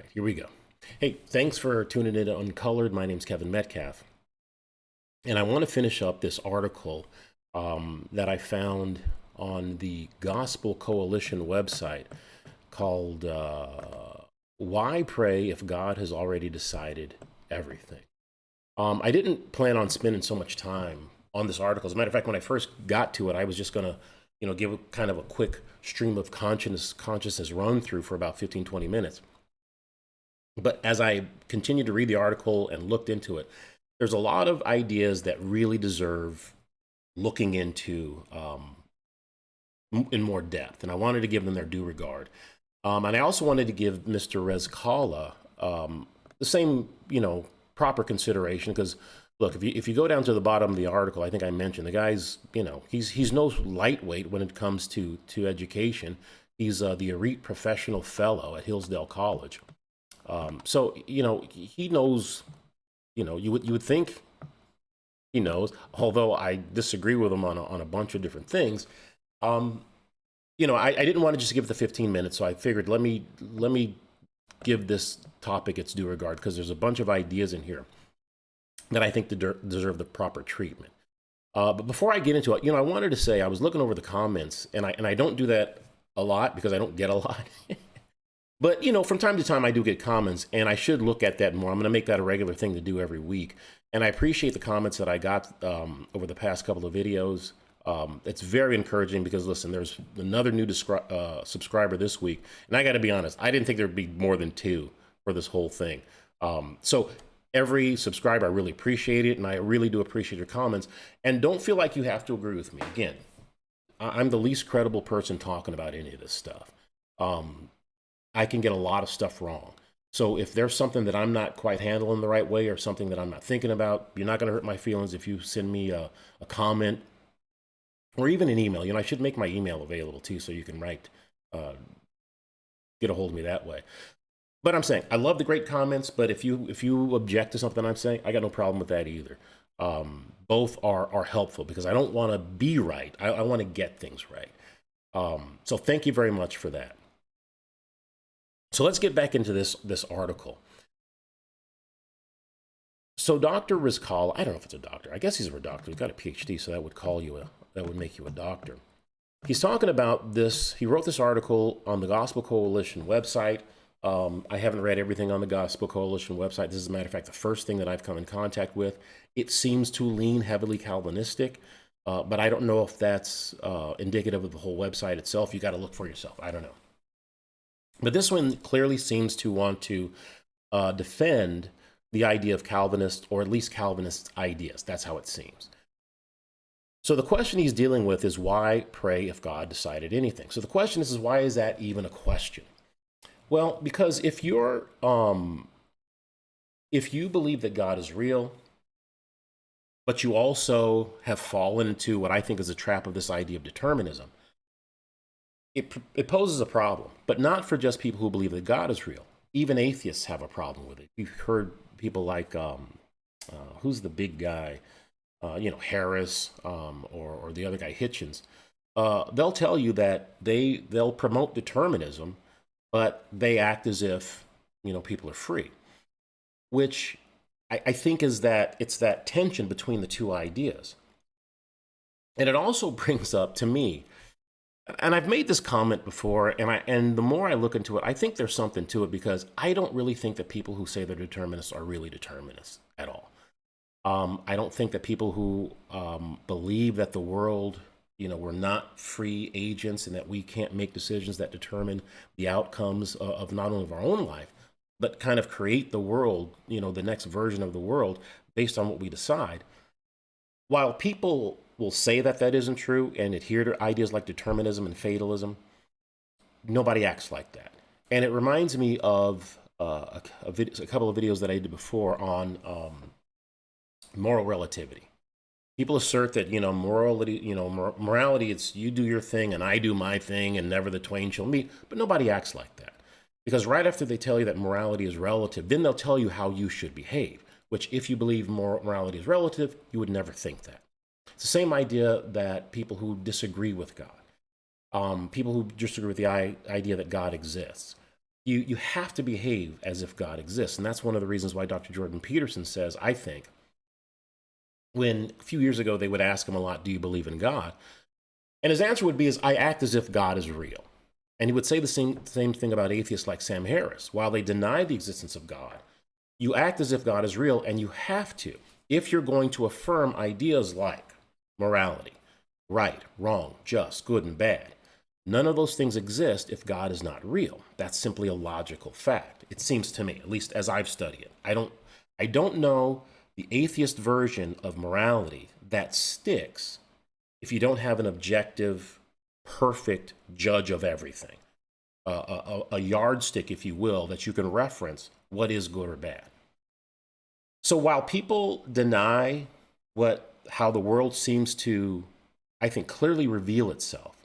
right, here we go. Hey, thanks for tuning in to Uncolored. My name's Kevin Metcalf. And I want to finish up this article that I found on the Gospel Coalition website called Why Pray If God Has Already Decided Everything? I didn't plan on spending so much time on this article. As a matter of fact, when I first got to it, I was just going to give kind of a quick stream of consciousness run through for about 15, 20 minutes. But as I continued to read the article and looked into it, there's a lot of ideas that really deserve looking into in more depth. And I wanted to give them their due regard. And I also wanted to give Mr. Rezkala the same, proper consideration. Because, look, if you go down to the bottom of the article, I think I mentioned the guy's, he's no lightweight when it comes to education. He's the elite professional fellow at Hillsdale College. So, he knows, you would think he knows, although I disagree with him on a bunch of different things. I didn't want to just give it the 15 minutes, so I figured let me give this topic its due regard, because there's a bunch of ideas in here that I think deserve the proper treatment. But before I get into it, I wanted to say I was looking over the comments, and I don't do that a lot because I don't get a lot. But, from time to time, I do get comments, and I should look at that more. I'm going to make that a regular thing to do every week. And I appreciate the comments that I got over the past couple of videos. It's very encouraging because, listen, there's another new subscriber this week. And I got to be honest, I didn't think there'd be more than 2 for this whole thing. So every subscriber, I really appreciate it, and I really do appreciate your comments. And don't feel like you have to agree with me. Again, I'm the least credible person talking about any of this stuff. I can get a lot of stuff wrong. So if there's something that I'm not quite handling the right way or something that I'm not thinking about, you're not going to hurt my feelings if you send me a comment or even an email. I should make my email available too, so you can get a hold of me that way. But I'm saying, I love the great comments, but if you object to something I'm saying, I got no problem with that either. Both are helpful because I don't want to be right. I want to get things right. So thank you very much for that. So let's get back into this article. So Dr. Rizkal, I don't know if it's a doctor. I guess he's a doctor. He's got a PhD, so that would make you a doctor. He's talking about this. He wrote this article on the Gospel Coalition website. I haven't read everything on the Gospel Coalition website. This is, as a matter of fact, the first thing that I've come in contact with. It seems to lean heavily Calvinistic, but I don't know if that's indicative of the whole website itself. You got to look for yourself. I don't know. But this one clearly seems to want to defend the idea of Calvinist, or at least Calvinist ideas. That's how it seems. So the question he's dealing with is, why pray if God decided anything? So the question is why is that even a question? Well, because if you believe that God is real, but you also have fallen into what I think is a trap of this idea of determinism, it poses a problem, but not for just people who believe that God is real. Even atheists have a problem with it. You've heard people like, who's the big guy, Harris, or the other guy, Hitchens. They'll tell you that they'll promote determinism, but they act as if, people are free, which I think is that it's that tension between the two ideas. And it also brings up, to me, and I've made this comment before, and the more I look into it, I think there's something to it, because I don't really think that people who say they're determinists are really determinists at all. I don't think that people who believe that the world, we're not free agents and that we can't make decisions that determine the outcomes of not only of our own life, but kind of create the world, the next version of the world based on what we decide. While people will say that isn't true and adhere to ideas like determinism and fatalism, nobody acts like that. And it reminds me of a couple of videos that I did before on moral relativity. People assert that, morality, it's you do your thing and I do my thing and never the twain shall meet, but nobody acts like that. Because right after they tell you that morality is relative, then they'll tell you how you should behave, which if you believe morality is relative, you would never think that. It's the same idea that people who disagree with God, people who disagree with the idea that God exists, you have to behave as if God exists. And that's one of the reasons why Dr. Jordan Peterson says, I think, when a few years ago they would ask him a lot, do you believe in God? And his answer would be, is I act as if God is real. And he would say the same thing about atheists like Sam Harris. While they deny the existence of God, you act as if God is real, and you have to, if you're going to affirm ideas like morality, right, wrong, just, good, and bad. None of those things exist if God is not real. That's simply a logical fact. It seems to me, at least as I've studied it. I don't know the atheist version of morality that sticks if you don't have an objective, perfect judge of everything, a yardstick, if you will, that you can reference what is good or bad. So while people deny how the world seems to, I think, clearly reveal itself,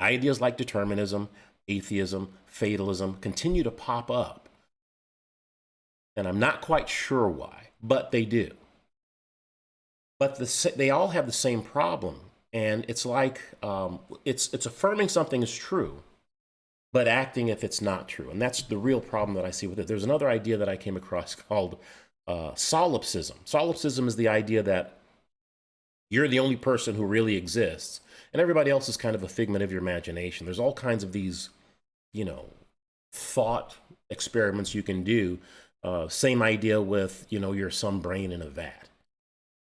ideas like determinism, atheism, fatalism continue to pop up. And I'm not quite sure why, but they do. But they all have the same problem. And it's like, it's affirming something is true, but acting if it's not true. And that's the real problem that I see with it. There's another idea that I came across called solipsism. Solipsism is the idea that you're the only person who really exists, and everybody else is kind of a figment of your imagination. There's all kinds of these, thought experiments you can do. Same idea with, you're some brain in a vat.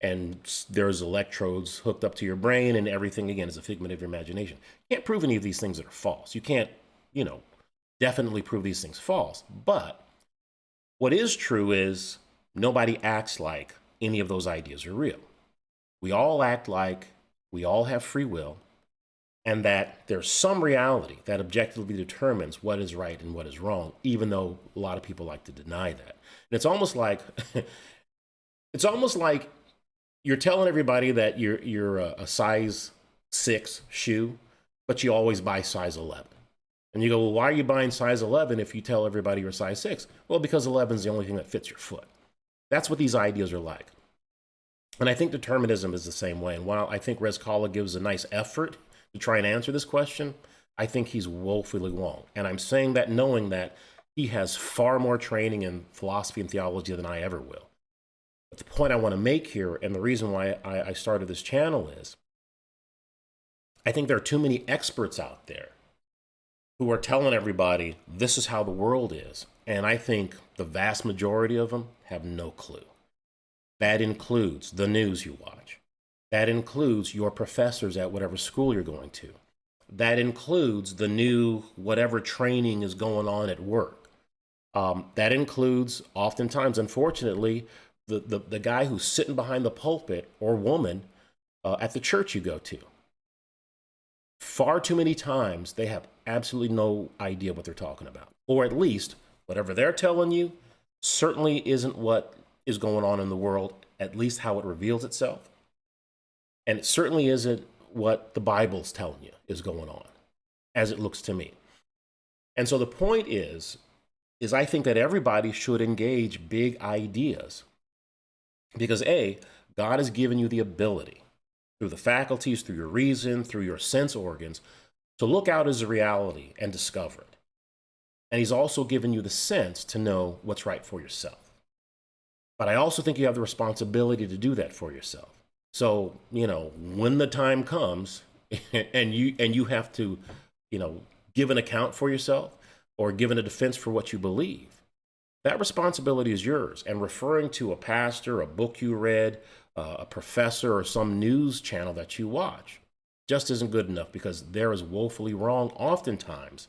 And there's electrodes hooked up to your brain, and everything, again, is a figment of your imagination. You can't prove any of these things that are false. You can't, definitely prove these things false. But what is true is nobody acts like any of those ideas are real. We all act like we all have free will, and that there's some reality that objectively determines what is right and what is wrong, even though a lot of people like to deny that. And it's almost like you're telling everybody that you're a size 6 shoe, but you always buy size 11. And you go, well, why are you buying size 11 if you tell everybody you're size 6? Well, because 11 is the only thing that fits your foot. That's what these ideas are like. And I think determinism is the same way. And while I think Rezkala gives a nice effort to try and answer this question, I think he's woefully wrong. And I'm saying that knowing that he has far more training in philosophy and theology than I ever will. But the point I want to make here, and the reason why I started this channel, is I think there are too many experts out there who are telling everybody this is how the world is. And I think the vast majority of them have no clue. That includes the news you watch. That includes your professors at whatever school you're going to. That includes the new whatever training is going on at work. That includes, oftentimes, unfortunately, the guy who's sitting behind the pulpit or woman at the church you go to. Far too many times, they have absolutely no idea what they're talking about. Or at least, whatever they're telling you certainly isn't what is going on in the world, at least how it reveals itself. And it certainly isn't what the Bible's telling you is going on, as it looks to me. And so the point is I think that everybody should engage big ideas. Because A, God has given you the ability, through the faculties, through your reason, through your sense organs, to look out as a reality and discover it. And he's also given you the sense to know what's right for yourself. But I also think you have the responsibility to do that for yourself. So, when the time comes and you have to, give an account for yourself or give a defense for what you believe, that responsibility is yours. And referring to a pastor, a book you read, a professor, or some news channel that you watch just isn't good enough, because there is woefully wrong oftentimes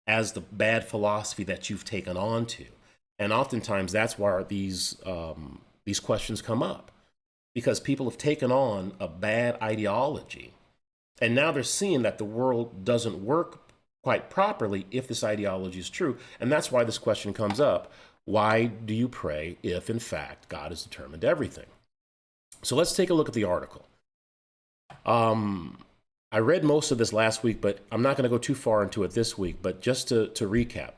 as the bad philosophy that you've taken on to. And oftentimes that's why these questions come up, because people have taken on a bad ideology, and now they're seeing that the world doesn't work quite properly if this ideology is true. And that's why this question comes up. Why do you pray if, in fact, God has determined everything? So let's take a look at the article. I read most of this last week, but I'm not going to go too far into it this week. But just to recap.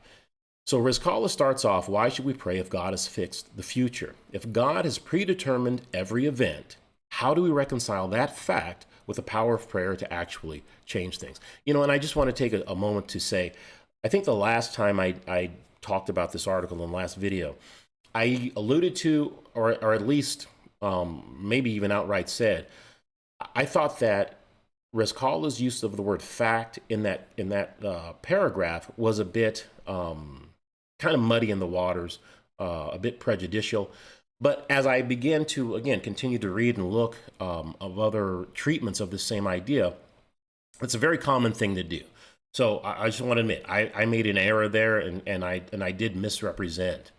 So Rezkala starts off, why should we pray if God has fixed the future? If God has predetermined every event, how do we reconcile that fact with the power of prayer to actually change things? And I just want to take a moment to say, I think the last time I talked about this article in the last video, I alluded to, or at least maybe even outright said, I thought that Rizkalah's use of the word fact in that paragraph was a bit kind of muddy in the waters, a bit prejudicial. But as I began to, again, continue to read and look of other treatments of the same idea, it's a very common thing to do. So I just want to admit, I made an error there, and I did misrepresent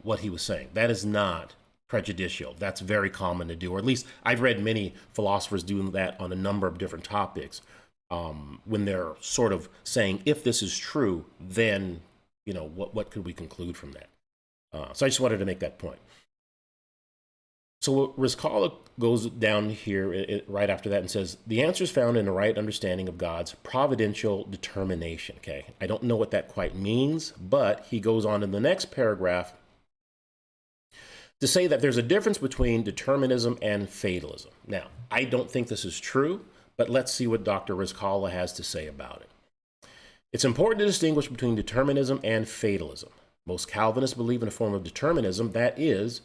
what he was saying. That is not prejudicial. That's very common to do, or at least I've read many philosophers doing that on a number of different topics. When they're sort of saying, if this is true, then, you know, what could we conclude from that? So I just wanted to make that point. So Rizkalah goes down here right after that and says, the answer is found in the right understanding of God's providential determination. Okay, I don't know what that quite means, but he goes on in the next paragraph to say that there's a difference between determinism and fatalism. Now, I don't think this is true, but let's see what Dr. Rizkalah has to say about it. It's important to distinguish between determinism and fatalism. Most Calvinists believe in a form of determinism, that is,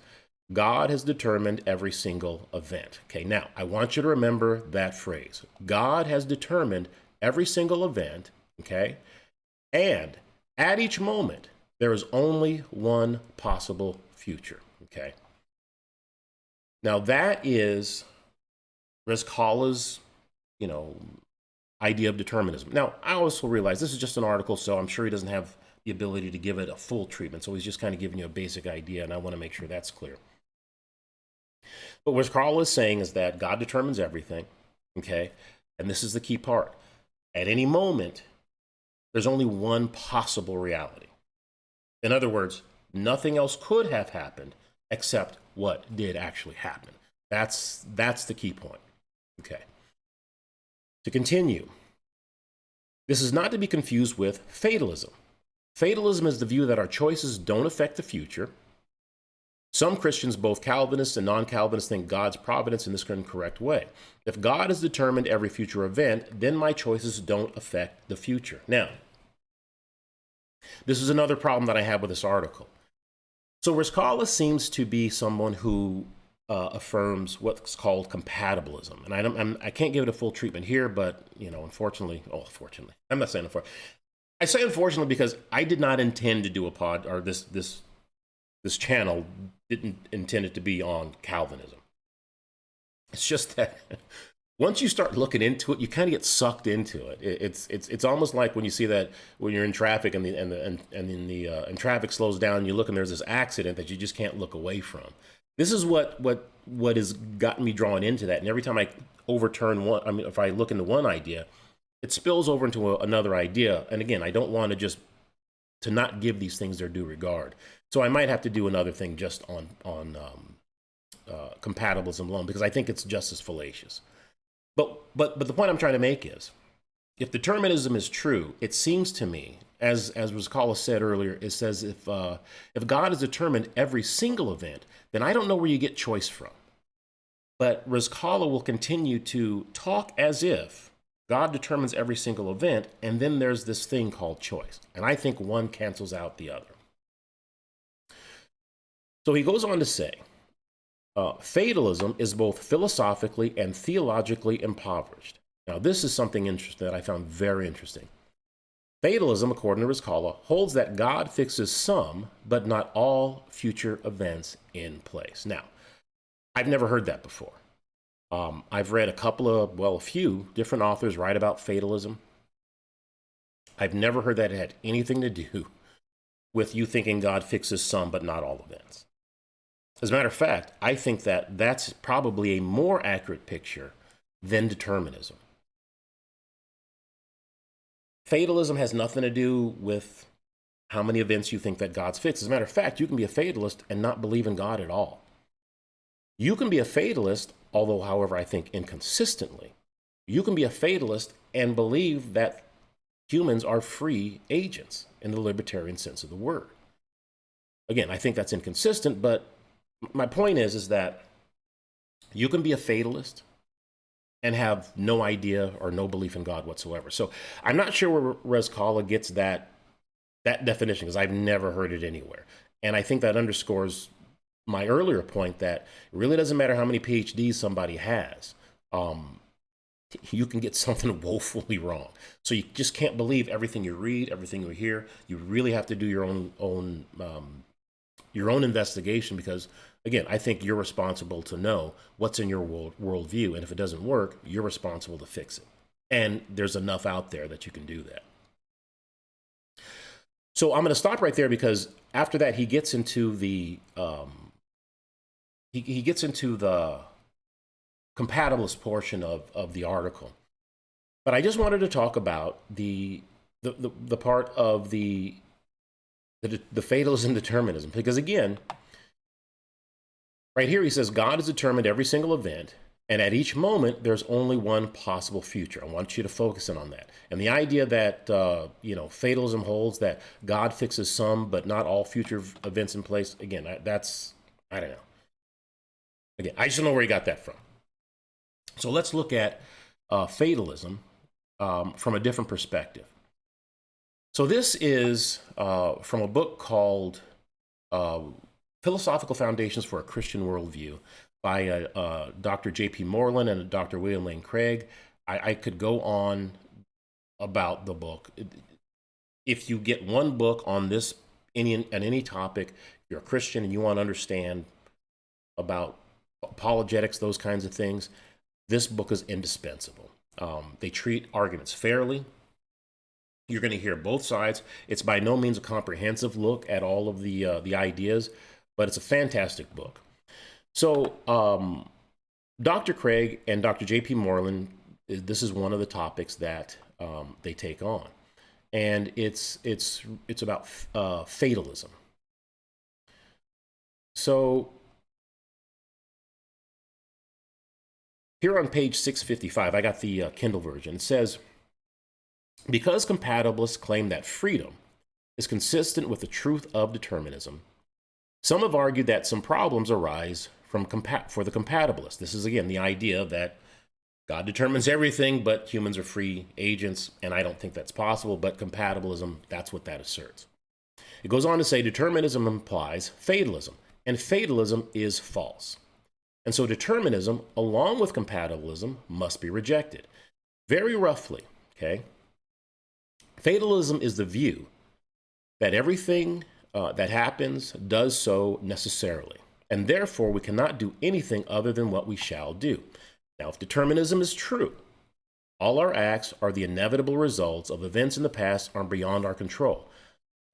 God has determined every single event. Okay, now I want you to remember that phrase. God has determined every single event, okay? And at each moment, there is only one possible future, okay? Now that is Rizkalah's, you know, idea of determinism. Now, I also realize this is just an article, so I'm sure he doesn't have the ability to give it a full treatment, so he's just kind of giving you a basic idea, and I want to make sure that's clear. But what Rizkalah is saying is that God determines everything, okay? And this is the key part. At any moment, there's only one possible reality. In other words, nothing else could have happened except what did actually happen. That's the key point, okay? To continue, this is not to be confused with fatalism. Fatalism is the view that our choices don't affect the future. Some Christians, both Calvinists and non-Calvinists, think God's providence in this incorrect way. If God has determined every future event, then my choices don't affect the future. Now, this is another problem that I have with this article. So Rizkalah seems to be someone who affirms what's called compatibilism. And I can't give it a full treatment here, but, you know, unfortunately, I'm not saying unfortunately. I say unfortunately because I did not intend to do a pod, or this channel didn't intend it to be on Calvinism. It's just that once you start looking into it, you kind of get sucked into it. It's almost like when you see that when you're in traffic and traffic slows down, you look and there's this accident that you just can't look away from. This is what has gotten me drawn into that. And every time I overturn one, I mean, if I look into one idea, it spills over into another idea. And again, I don't want to not give these things their due regard. So I might have to do another thing just on compatibilism alone, because I think it's just as fallacious. But the point I'm trying to make is, if determinism is true, it seems to me, as Rizkalah said earlier, it says if God has determined every single event, then I don't know where you get choice from. But Rizkalah will continue to talk as if God determines every single event, and then there's this thing called choice. And I think one cancels out the other. So he goes on to say, fatalism is both philosophically and theologically impoverished. Now, this is something interesting that I found very interesting. Fatalism, according to Rizkalah, holds that God fixes some, but not all future events in place. Now, I've never heard that before. I've read a few different authors write about fatalism. I've never heard that it had anything to do with you thinking God fixes some, but not all events. As a matter of fact, I think that that's probably a more accurate picture than determinism. Fatalism has nothing to do with how many events you think that God's fixed. As a matter of fact, you can be a fatalist and not believe in God at all. You can be a fatalist, although, however, I think inconsistently. You can be a fatalist and believe that humans are free agents in the libertarian sense of the word. Again, I think that's inconsistent, but my point is that you can be a fatalist and have no idea or no belief in God whatsoever. So I'm not sure where Rizkalah gets that that definition, because I've never heard it anywhere. And I think that underscores my earlier point that it really doesn't matter how many PhDs somebody has. You can get something woefully wrong. So you just can't believe everything you read, everything you hear. You really have to do your own investigation, because again, I think you're responsible to know what's in your worldview, and if it doesn't work, you're responsible to fix it. And there's enough out there that you can do that. So I'm going to stop right there, because after that he gets into the he gets into the compatibilist portion of the article. But I just wanted to talk about the part of the fatalism determinism, because again, right here he says God has determined every single event, and at each moment there's only one possible future. I want you to focus in on that. And the idea that fatalism holds that God fixes some but not all future events in place, again, I don't know. Again, I just don't know where he got that from. So let's look at fatalism from a different perspective. So this is from a book called Philosophical Foundations for a Christian Worldview by Dr. J.P. Moreland and Dr. William Lane Craig. I could go on about the book. If you get one book on this any topic, you're a Christian and you want to understand about apologetics, those kinds of things, this book is indispensable. They treat arguments fairly. You're going to hear both sides. It's by no means a comprehensive look at all of the ideas, but it's a fantastic book. So Dr. Craig and Dr. J.P. Moreland, this is one of the topics that they take on, and it's about fatalism. So here on page 655, I got the Kindle version. It says, because compatibilists claim that freedom is consistent with the truth of determinism, some have argued that some problems arise for the compatibilists. This is, again, the idea that God determines everything, but humans are free agents, and I don't think that's possible, but compatibilism, that's what that asserts. It goes on to say determinism implies fatalism, and fatalism is false. And so determinism, along with compatibilism, must be rejected. Very roughly, okay? Fatalism is the view that everything that happens does so necessarily, and therefore we cannot do anything other than what we shall do. Now, if determinism is true, all our acts are the inevitable results of events in the past are beyond our control.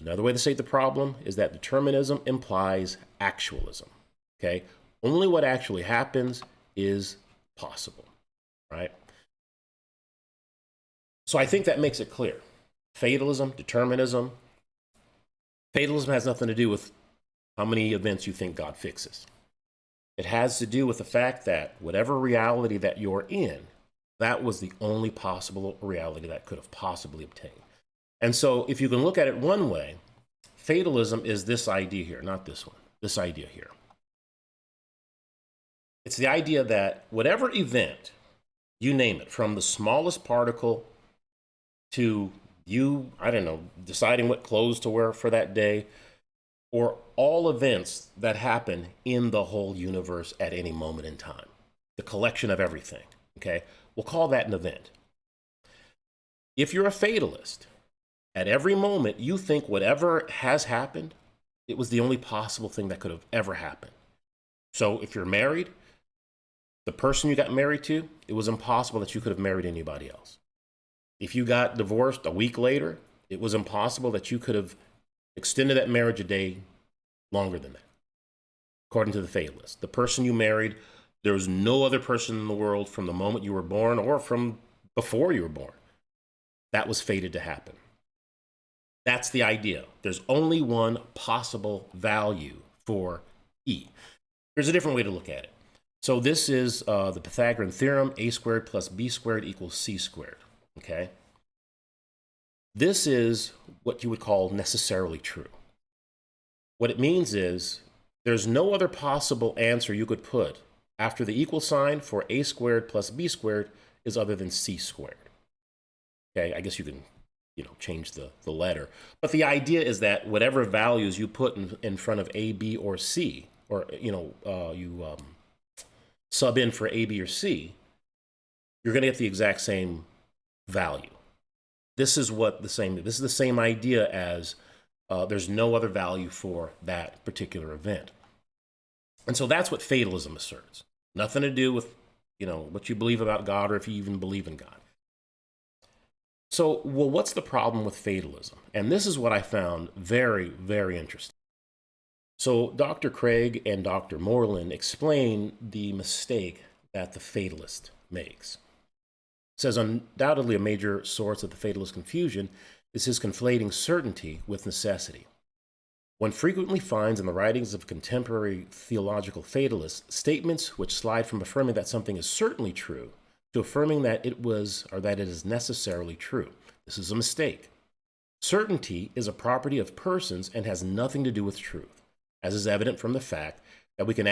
Another way to state the problem is that determinism implies actualism, okay? Only what actually happens is possible, right? So I think that makes it clear. Fatalism, determinism. Fatalism has nothing to do with how many events you think God fixes. It has to do with the fact that whatever reality that you're in, that was the only possible reality that could have possibly obtained. And so if you can look at it one way, fatalism is this idea here, not this one, this idea here. It's the idea that whatever event, you name it, from the smallest particle to you, I don't know, deciding what clothes to wear for that day, or all events that happen in the whole universe at any moment in time, the collection of everything, okay? We'll call that an event. If you're a fatalist, at every moment you think whatever has happened, it was the only possible thing that could have ever happened. So if you're married, the person you got married to, it was impossible that you could have married anybody else. If you got divorced a week later, it was impossible that you could have extended that marriage a day longer than that, according to the fatalist. The person you married, there was no other person in the world from the moment you were born or from before you were born. That was fated to happen. That's the idea. There's only one possible value for E. Here's a different way to look at it. So this is the Pythagorean theorem, a squared plus b squared equals c squared, okay? This is what you would call necessarily true. What it means is there's no other possible answer you could put after the equal sign for a squared plus b squared is other than c squared. Okay, I guess you can change the letter. But the idea is that whatever values you put in front of A, B, or C, or, you sub in for A, B, or C, you're going to get the exact same value. This is the same idea as there's no other value for that particular event. And so that's what fatalism asserts. Nothing to do with, what you believe about God or if you even believe in God. So, well, what's the problem with fatalism? And this is what I found very, very interesting. So Dr. Craig and Dr. Moreland explain the mistake that the fatalist makes. It says undoubtedly a major source of the fatalist confusion is his conflating certainty with necessity. One frequently finds in the writings of contemporary theological fatalists statements which slide from affirming that something is certainly true to affirming that it was or that it is necessarily true. This is a mistake. Certainty is a property of persons and has nothing to do with truth, as is evident from the fact that we can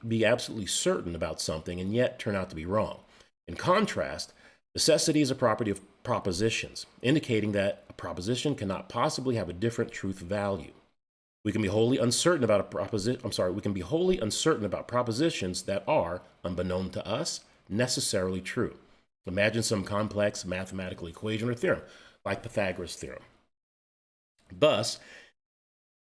be absolutely certain about something and yet turn out to be wrong. In contrast, necessity is a property of propositions, indicating that a proposition cannot possibly have a different truth value. We can be wholly uncertain about propositions that are, unbeknown to us, necessarily true. Imagine some complex mathematical equation or theorem, like Pythagoras' theorem. Thus,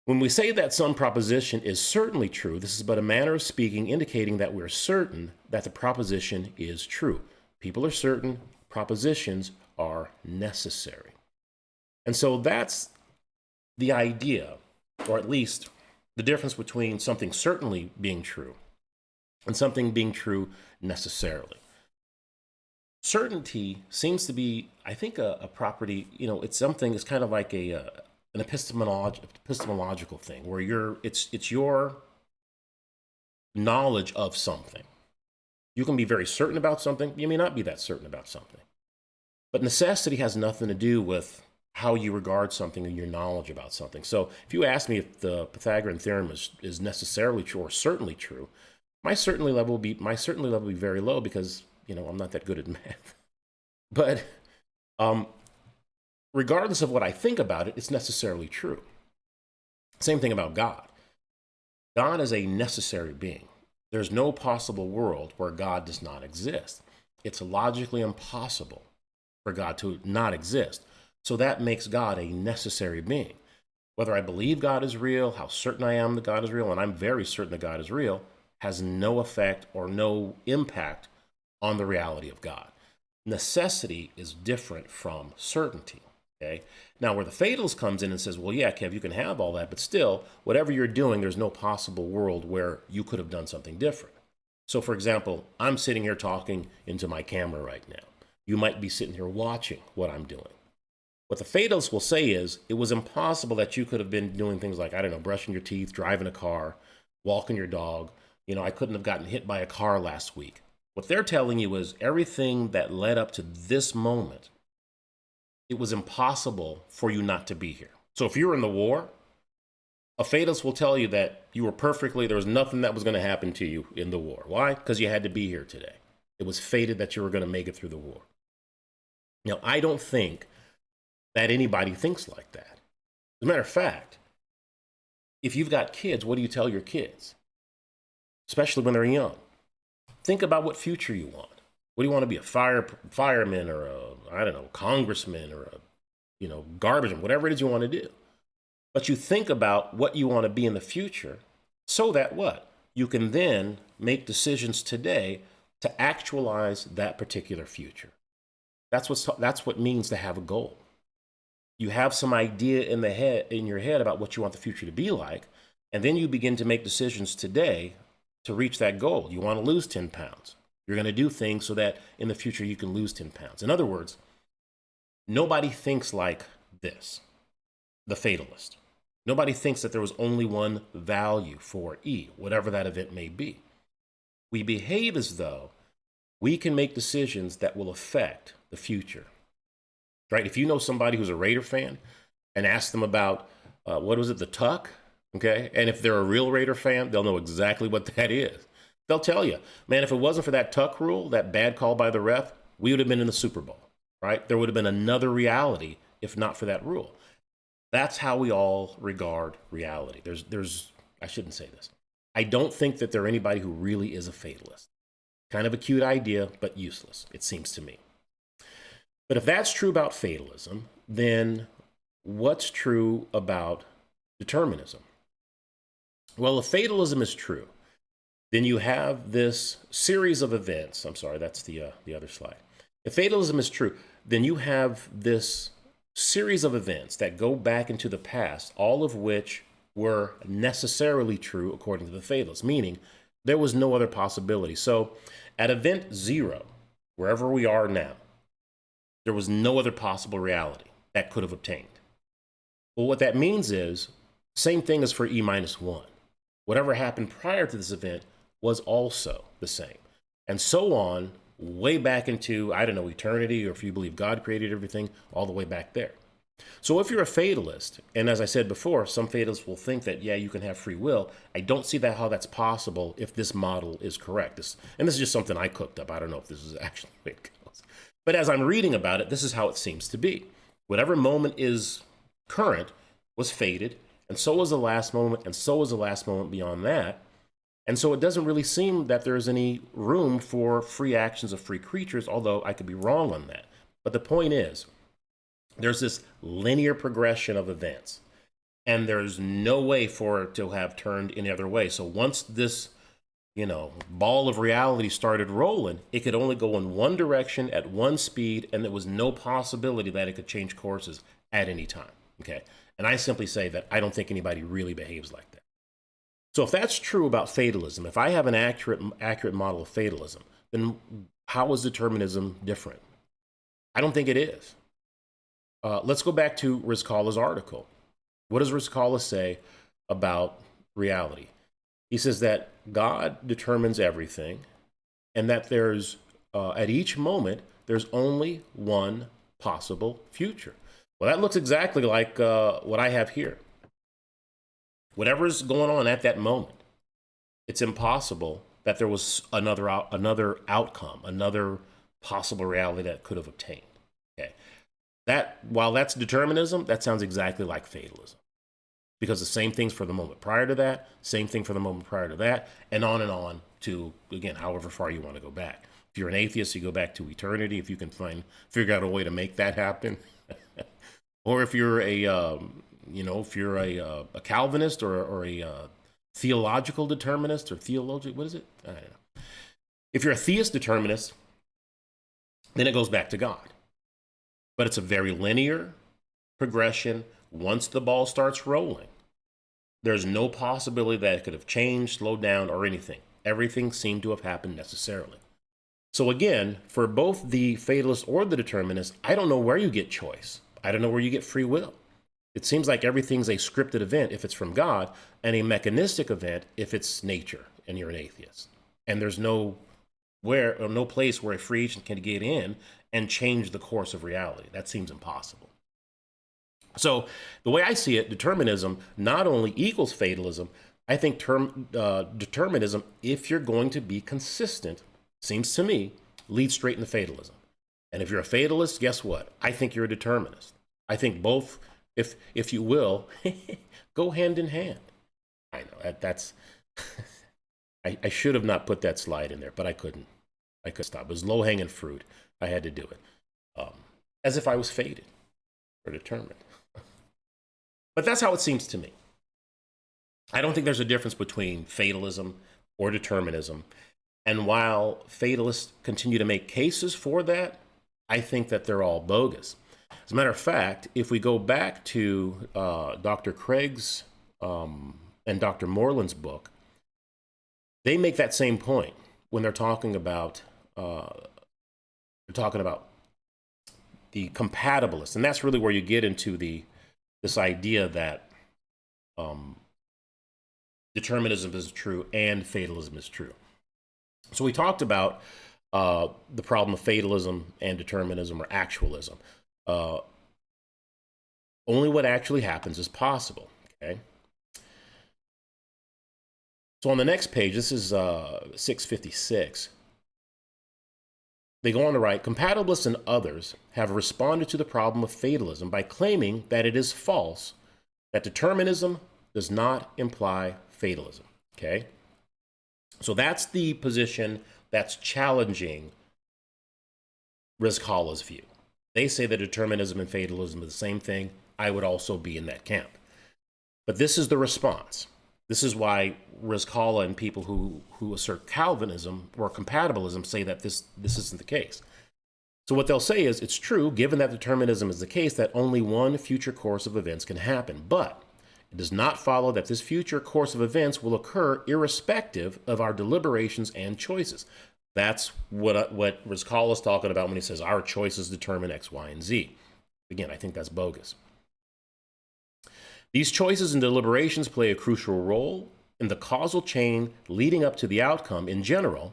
when we say that some proposition is certainly true, this is but a manner of speaking indicating that we're certain that the proposition is true. People are certain, propositions are necessary. And so that's the idea, or at least the difference between something certainly being true and something being true necessarily. Certainty seems to be, I think, a property, it's something, it's kind of like an epistemological thing where it's your knowledge of something. You can be very certain about something, you may not be that certain about something. But necessity has nothing to do with how you regard something and your knowledge about something. So if you ask me if the Pythagorean theorem is necessarily true or certainly true, my certainty level will be very low because I'm not that good at math. But regardless of what I think about it, it's necessarily true. Same thing about God. God is a necessary being. There's no possible world where God does not exist. It's logically impossible for God to not exist. So that makes God a necessary being. Whether I believe God is real, how certain I am that God is real, and I'm very certain that God is real, has no effect or no impact on the reality of God. Necessity is different from certainty. Okay? Now, where the fatalist comes in and says, well, yeah, Kev, you can have all that, but still, whatever you're doing, there's no possible world where you could have done something different. So, for example, I'm sitting here talking into my camera right now. You might be sitting here watching what I'm doing. What the fatalist will say is, it was impossible that you could have been doing things like, brushing your teeth, driving a car, walking your dog. I couldn't have gotten hit by a car last week. What they're telling you is everything that led up to this moment, it was impossible for you not to be here. So if you're in the war, a fatalist will tell you that you were there was nothing that was going to happen to you in the war. Why? Because you had to be here today. It was fated that you were going to make it through the war. Now, I don't think that anybody thinks like that. As a matter of fact, if you've got kids, what do you tell your kids? Especially when they're young. Think about what future you want. What do you want to be, a fireman or congressman or garbage, whatever it is you want to do. But you think about what you want to be in the future so that what? You can then make decisions today to actualize that particular future. That's what it means to have a goal. You have some idea in your head about what you want the future to be like, and then you begin to make decisions today to reach that goal. You want to lose 10 pounds. You're going to do things so that in the future you can lose 10 pounds. In other words, nobody thinks like this, the fatalist. Nobody thinks that there was only one value for E, whatever that event may be. We behave as though we can make decisions that will affect the future. Right? If you know somebody who's a Raider fan and ask them about, the tuck? Okay. And if they're a real Raider fan, they'll know exactly what that is. They'll tell you, man, if it wasn't for that tuck rule, that bad call by the ref, we would have been in the Super Bowl, right? There would have been another reality if not for that rule. That's how we all regard reality. I shouldn't say this. I don't think that there anybody who really is a fatalist. Kind of a cute idea, but useless, it seems to me. But if that's true about fatalism, then what's true about determinism? Well, if fatalism is true, then you have this series of events. I'm sorry, that's the other slide. If fatalism is true, then you have this series of events that go back into the past, all of which were necessarily true according to the fatalists, meaning there was no other possibility. So at event 0, wherever we are now, there was no other possible reality that could have obtained. Well, what that means is, same thing as for E minus 1. Whatever happened prior to this event was also the same. And so on, way back into, I don't know, eternity, or if you believe God created everything, all the way back there. So if you're a fatalist, and as I said before, some fatalists will think that, yeah, you can have free will. I don't see how that's possible if this model is correct. And this is just something I cooked up. I don't know if this is actually the way it goes. But as I'm reading about it, this is how it seems to be. Whatever moment is current was fated, and so was the last moment, and so was the last moment beyond that. And so it doesn't really seem that there's any room for free actions of free creatures, although I could be wrong on that. But the point is, there's this linear progression of events, and there's no way for it to have turned any other way. So once this, ball of reality started rolling, it could only go in one direction at one speed, and there was no possibility that it could change courses at any time. Okay. And I simply say that I don't think anybody really behaves like that. So if that's true about fatalism, if I have an accurate model of fatalism, then how is determinism different? I don't think it is. Let's go back to Rizkala's article. What does Rizkala say about reality? He says that God determines everything, and that there's, at each moment, there's only one possible future. Well, that looks exactly like what I have here. Whatever's going on at that moment, it's impossible that there was another outcome, another possible reality that could have obtained. Okay, while that's determinism, that sounds exactly like fatalism, because the same things for the moment prior to that, same thing for the moment prior to that, and on to, again, however far you want to go back. If you're an atheist, you go back to eternity. If you can figure out a way to make that happen, or if you're a Calvinist or a theological determinist or theological, what is it? I don't know. If you're a theist determinist, then it goes back to God. But it's a very linear progression. Once the ball starts rolling, there's no possibility that it could have changed, slowed down, or anything. Everything seemed to have happened necessarily. So again, for both the fatalist or the determinist, I don't know where you get choice. I don't know where you get free will. It seems like everything's a scripted event if it's from God, and a mechanistic event if it's nature and you're an atheist. And there's no place where a free agent can get in and change the course of reality. That seems impossible. So the way I see it, determinism not only equals fatalism, I think determinism, if you're going to be consistent, seems to me, leads straight into fatalism. And if you're a fatalist, guess what? I think you're a determinist. I think both, if you will, go hand in hand. I know that's I should have not put that slide in there, but I couldn't. I could stop. It was low-hanging fruit. I had to do it, as if I was fated or determined. But that's how it seems to me. I don't think there's a difference between fatalism or determinism. And while fatalists continue to make cases for that, I think that they're all bogus. As a matter of fact, if we go back to Dr. Craig's and Dr. Moreland's book, they make that same point when they're talking about the compatibilists, and that's really where you get into this idea that determinism is true and fatalism is true. So we talked about the problem of fatalism and determinism or actualism. Only what actually happens is possible. Okay. So on the next page, this is 656. They go on to write, compatibilists and others have responded to the problem of fatalism by claiming that it is false, that determinism does not imply fatalism. Okay? So that's the position that's challenging Rizkala's view. They say that determinism and fatalism is the same thing. I would also be in that camp. But this is the response. This is why Rizkala and people who assert Calvinism or compatibilism say that this isn't the case. So what they'll say is, it's true, given that determinism is the case, that only one future course of events can happen. But it does not follow that this future course of events will occur irrespective of our deliberations and choices. That's what Rizkala is talking about when he says our choices determine X, Y, and Z. Again, I think that's bogus. These choices and deliberations play a crucial role in the causal chain leading up to the outcome. In general,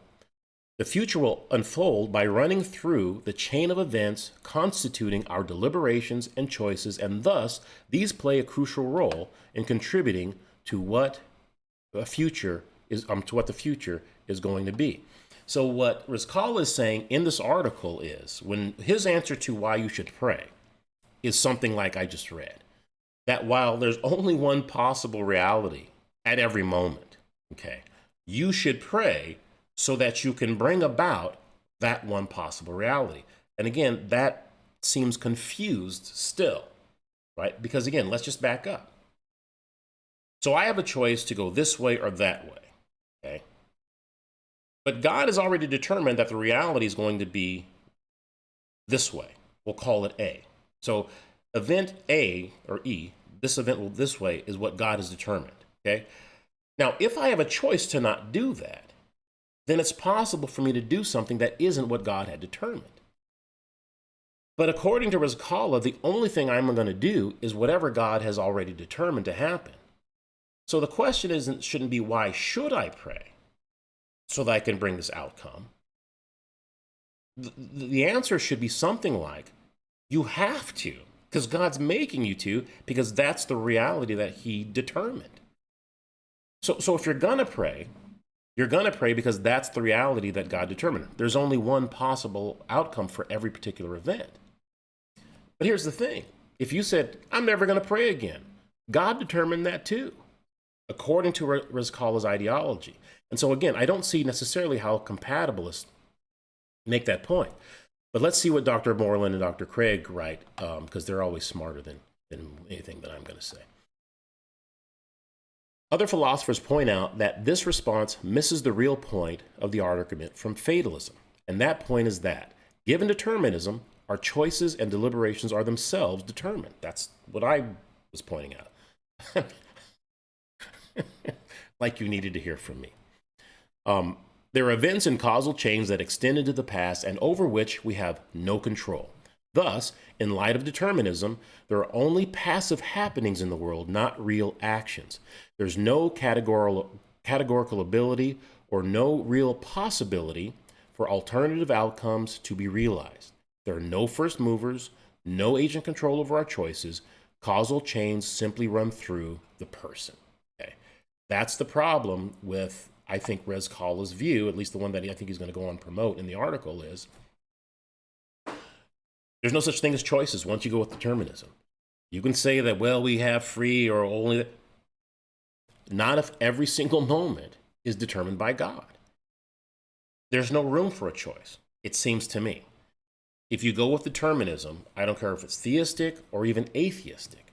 the future will unfold by running through the chain of events constituting our deliberations and choices, and thus these play a crucial role in contributing to what the future is going to be. So what Rizkala is saying in this article is, when his answer to why you should pray is something like I just read, that while there's only one possible reality at every moment, okay, you should pray so that you can bring about that one possible reality. And again, that seems confused still, right? Because again, let's just back up. So I have a choice to go this way or that way, okay? But God has already determined that the reality is going to be this way. We'll call it A. So event A or E, this event will this way, is what God has determined, okay? Now, if I have a choice to not do that, then it's possible for me to do something that isn't what God had determined. But according to Rizkala, the only thing I'm going to do is whatever God has already determined to happen. So the question shouldn't be, why should I pray so that I can bring this outcome? The answer should be something like, you have to, because God's making you to, because that's the reality that he determined. So if you're going to pray because that's the reality that God determined. There's only one possible outcome for every particular event. But here's the thing. If you said, I'm never going to pray again, God determined that too, according to Rizkala's ideology. And so again, I don't see necessarily how compatibilists make that point. But let's see what Dr. Moreland and Dr. Craig write, because they're always smarter than anything that I'm going to say. Other philosophers point out that this response misses the real point of the argument from fatalism. And that point is that, given determinism, our choices and deliberations are themselves determined. That's what I was pointing out. Like you needed to hear from me. There are events and causal chains that extend into the past and over which we have no control. Thus, in light of determinism, there are only passive happenings in the world, not real actions. There's no categorical ability or no real possibility for alternative outcomes to be realized. There are no first movers, no agent control over our choices. Causal chains simply run through the person. Okay? That's the problem with, I think, Rizkala's view, at least the one that I think he's going to go on and promote in the article, is there's no such thing as choices once you go with determinism. You can say that, well, we have free or only. Not if every single moment is determined by God. There's no room for a choice, it seems to me. If you go with determinism, I don't care if it's theistic or even atheistic,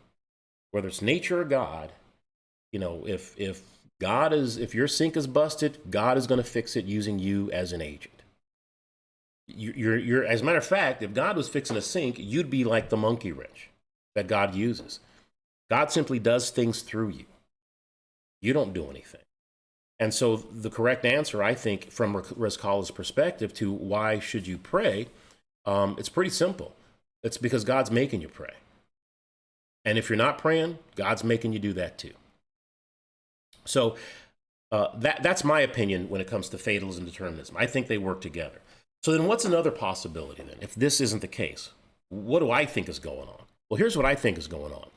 whether it's nature or God, you know, if your sink is busted, God is going to fix it using you as an agent. You're as a matter of fact, if God was fixing a sink, you'd be like the monkey wrench that God uses. God simply does things through you. You don't do anything. And so the correct answer, I think, from Rizkala's perspective to why should you pray, it's pretty simple. It's because God's making you pray. And if you're not praying, God's making you do that too. So that's my opinion when it comes to fatalism and determinism. I think they work together. So then what's another possibility then, if this isn't the case? What do I think is going on? Well, here's what I think is going on.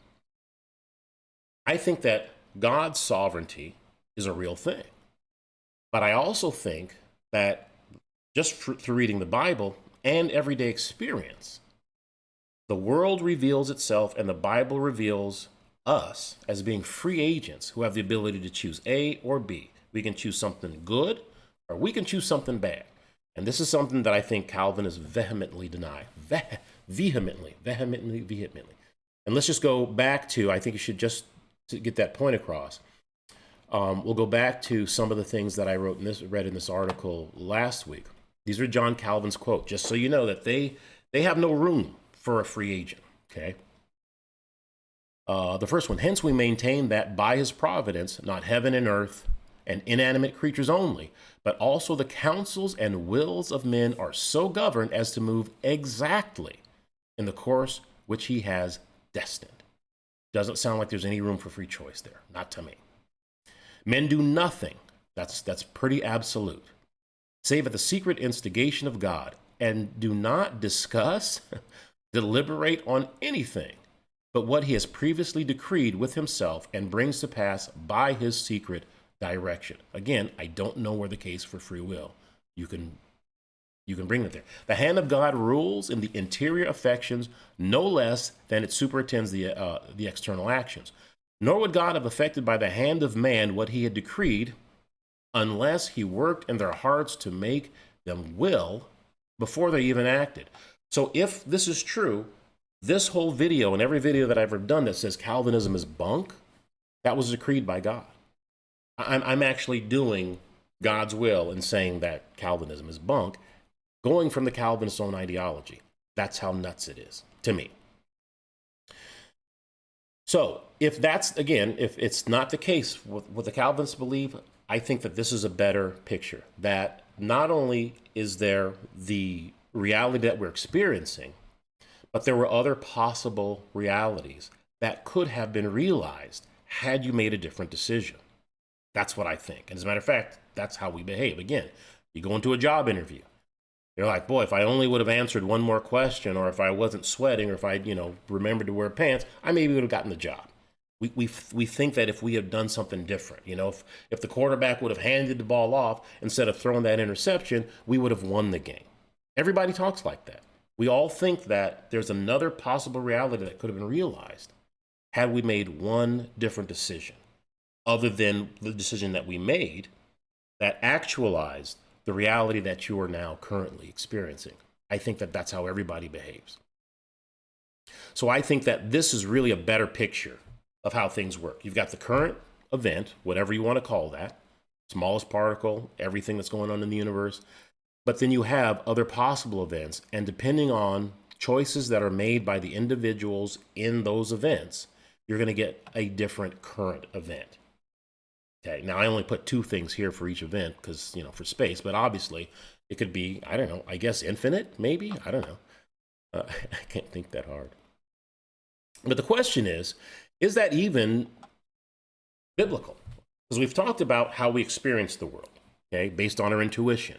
I think that God's sovereignty is a real thing. But I also think that just through reading the Bible, and everyday experience. The world reveals itself, and the Bible reveals us as being free agents who have the ability to choose A or B. We can choose something good, or we can choose something bad. And this is something that I think Calvinists vehemently deny. Vehemently. And let's just go back to, I think you should just to get that point across. We'll go back to some of the things that I read in this article last week. These are John Calvin's quote, just so you know that they have no room for a free agent, okay? The first one, hence we maintain that by his providence, not heaven and earth and inanimate creatures only, but also the counsels and wills of men are so governed as to move exactly in the course which he has destined. Doesn't sound like there's any room for free choice there, not to me. Men do nothing, that's pretty absolute, save at the secret instigation of God, and do not discuss, deliberate on anything but what he has previously decreed with himself and brings to pass by his secret direction. Again, I don't know where the case for free will. You can bring it there. The hand of God rules in the interior affections no less than it superintends the external actions. Nor would God have effected by the hand of man what he had decreed unless he worked in their hearts to make them will before they even acted. So if this is true, this whole video and every video that I've ever done that says Calvinism is bunk, that was decreed by God. I'm actually doing God's will and saying that Calvinism is bunk, going from the Calvinist own ideology. That's how nuts it is to me. So if that's, again, if it's not the case with what the Calvinists believe, I think that this is a better picture, that not only is there the reality that we're experiencing, but there were other possible realities that could have been realized had you made a different decision. That's what I think. And as a matter of fact, that's how we behave. Again, you go into a job interview. You're like, boy, if I only would have answered one more question, or if I wasn't sweating, or if I, remembered to wear pants, I maybe would have gotten the job. We think that if we had done something different, if the quarterback would have handed the ball off instead of throwing that interception, we would have won the game. Everybody talks like that. We all think that there's another possible reality that could have been realized had we made one different decision, other than the decision that we made that actualized the reality that you are now currently experiencing. I think that that's how everybody behaves. So I think that this is really a better picture of how things work. You've got the current event, whatever you want to call that, smallest particle, everything that's going on in the universe. But then you have other possible events, and depending on choices that are made by the individuals in those events, you're going to get a different current event. Okay, now I only put two things here for each event because, for space, but obviously it could be, I don't know, I guess infinite, maybe? I don't know. I can't think that hard. But the question is that even biblical? Because we've talked about how we experience the world, okay, based on our intuition.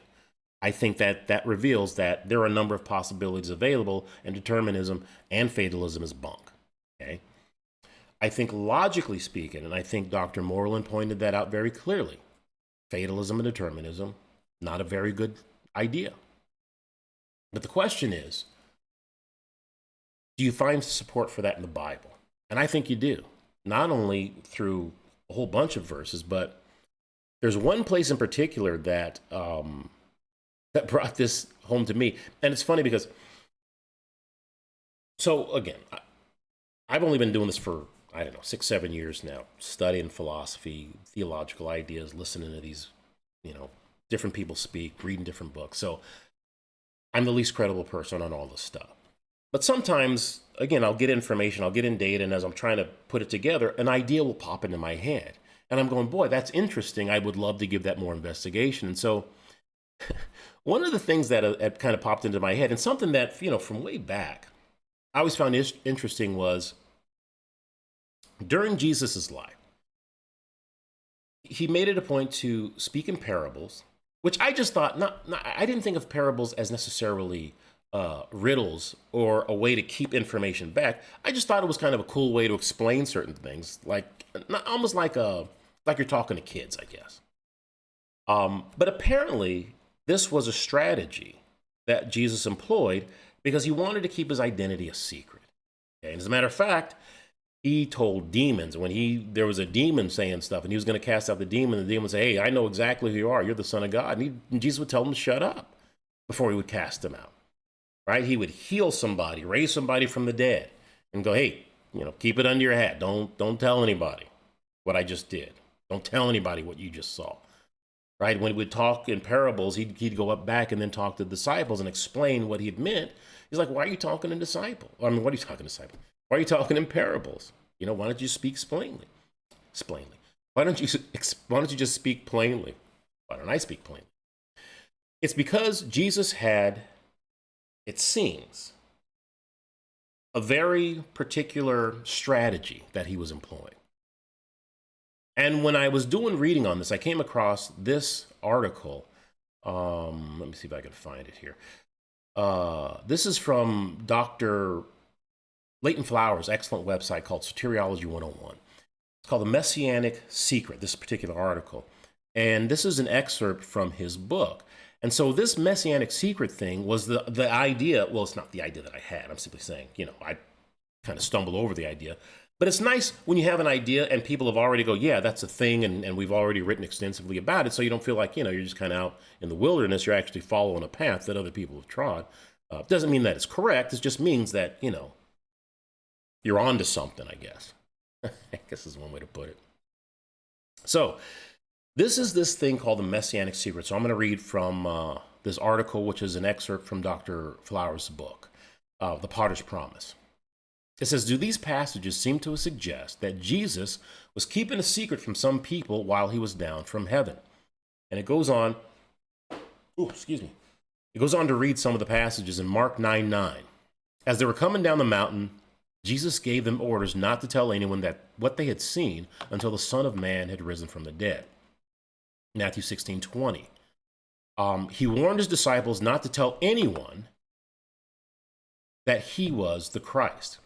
I think that reveals that there are a number of possibilities available, and determinism and fatalism is bunk, okay? I think logically speaking, and I think Dr. Moreland pointed that out very clearly, fatalism and determinism, not a very good idea. But the question is, do you find support for that in the Bible? And I think you do, not only through a whole bunch of verses, but there's one place in particular that that brought this home to me. And it's funny because, so again, I've only been doing this for, 6-7 years now, studying philosophy, theological ideas, listening to these, different people speak, reading different books. So I'm the least credible person on all this stuff. But sometimes, again, I'll get information, I'll get in data, and as I'm trying to put it together, an idea will pop into my head. And I'm going, boy, that's interesting. I would love to give that more investigation. And so one of the things that had kind of popped into my head, and something that, from way back, I always found interesting was during Jesus's life, he made it a point to speak in parables, which I just thought, I didn't think of parables as necessarily riddles or a way to keep information back. I just thought it was kind of a cool way to explain certain things, almost like you're talking to kids, I guess. But apparently, this was a strategy that Jesus employed because he wanted to keep his identity a secret. Okay? And as a matter of fact, he told demons when there was a demon saying stuff and he was going to cast out the demon would say, hey, I know exactly who you are. You're the Son of God. And Jesus would tell him to shut up before he would cast them out. Right? He would heal somebody, raise somebody from the dead and go, hey, keep it under your hat. Don't tell anybody what I just did. Don't tell anybody what you just saw. Right? When he would talk in parables, he'd go up back and then talk to the disciples and explain what he had meant. He's like, why are you talking in disciple? What are you talking disciple? Why are you talking in parables? Why don't you speak plainly? Why don't you just speak plainly? Why don't I speak plainly? It's because Jesus had, it seems, a very particular strategy that he was employing. And when I was doing reading on this, I came across this article. Let me see if I can find it here. This is from Dr. Leighton Flowers' excellent website called Soteriology 101. It's called The Messianic Secret, this particular article. And this is an excerpt from his book. And so this Messianic Secret thing was the idea. Well, it's not the idea that I had. I'm simply saying, I kind of stumbled over the idea. But it's nice when you have an idea and people have already go, yeah, that's a thing. And we've already written extensively about it. So you don't feel like, you're just kind of out in the wilderness. You're actually following a path that other people have trod. Doesn't mean that it's correct. It just means that, you're on to something, I guess. I guess is one way to put it. So this is this thing called the Messianic Secret. So I'm going to read from this article, which is an excerpt from Dr. Flowers' book, The Potter's Promise. It says, do these passages seem to suggest that Jesus was keeping a secret from some people while he was down from heaven? And it goes on, It goes on to read some of the passages in Mark 9:9. As they were coming down the mountain, Jesus gave them orders not to tell anyone that what they had seen until the Son of Man had risen from the dead. Matthew 16:20. He warned his disciples not to tell anyone that he was the Christ.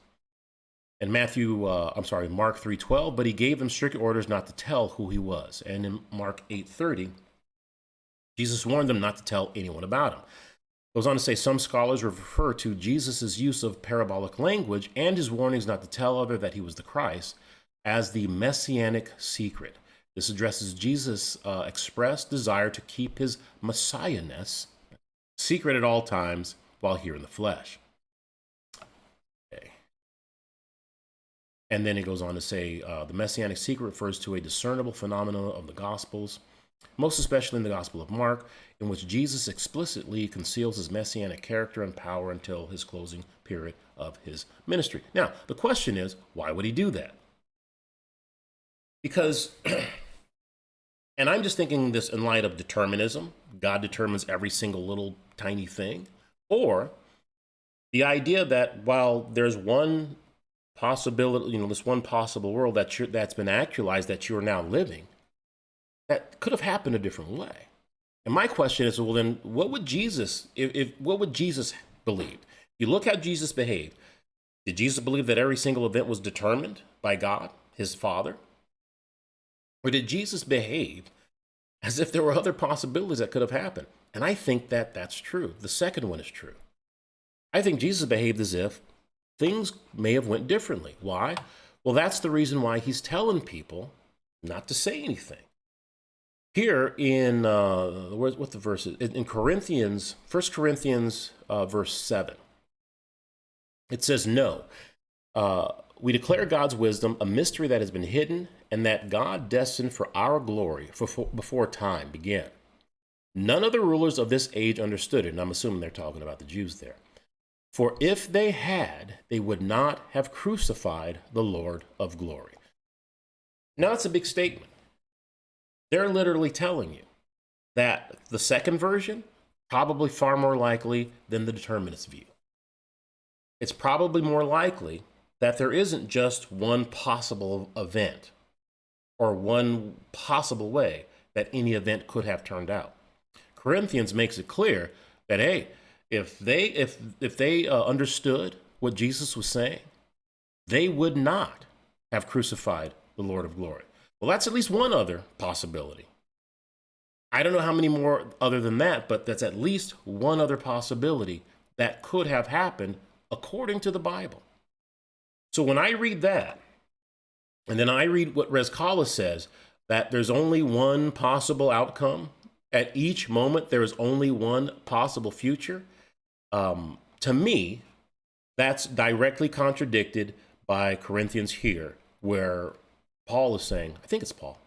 And Mark 3:12, but he gave them strict orders not to tell who he was. And in Mark 8:30, Jesus warned them not to tell anyone about him. Goes on to say some scholars refer to Jesus' use of parabolic language and his warnings not to tell others that he was the Christ as the Messianic secret. This addresses Jesus' expressed desire to keep his messiahness secret at all times while here in the flesh. Okay. And then it goes on to say the Messianic secret refers to a discernible phenomenon of the Gospels, most especially in the Gospel of Mark, in which Jesus explicitly conceals his messianic character and power until his closing period of his ministry. Now, the question is, why would he do that? Because, and I'm just thinking this in light of determinism, God determines every single little tiny thing, or the idea that while there's one possibility, this one possible world that's been actualized that you're now living, that could have happened a different way. And my question is, well, then what would Jesus, what would Jesus believe? If you look how Jesus behaved, did Jesus believe that every single event was determined by God, his Father? Or did Jesus behave as if there were other possibilities that could have happened? And I think that that's true. The second one is true. I think Jesus behaved as if things may have went differently. Why? Well, that's the reason why he's telling people not to say anything. Here in, what the verse is? In Corinthians, 1 Corinthians verse 7, it says, no, we declare God's wisdom, a mystery that has been hidden, and that God destined for our glory before time began. None of the rulers of this age understood it, and I'm assuming they're talking about the Jews there. For if they had, they would not have crucified the Lord of glory. Now, it's a big statement. They're literally telling you that the second version, probably far more likely than the determinist view. It's probably more likely that there isn't just one possible event or one possible way that any event could have turned out. Corinthians makes it clear that, hey, if they understood what Jesus was saying, they would not have crucified the Lord of glory. Well, that's at least one other possibility. I don't know how many more other than that, but that's at least one other possibility that could have happened according to the Bible. So when I read that, and then I read what Rescala says, that there's only one possible outcome. At each moment, there is only one possible future. To me, that's directly contradicted by Corinthians here, where Paul is saying, I think it's Paul.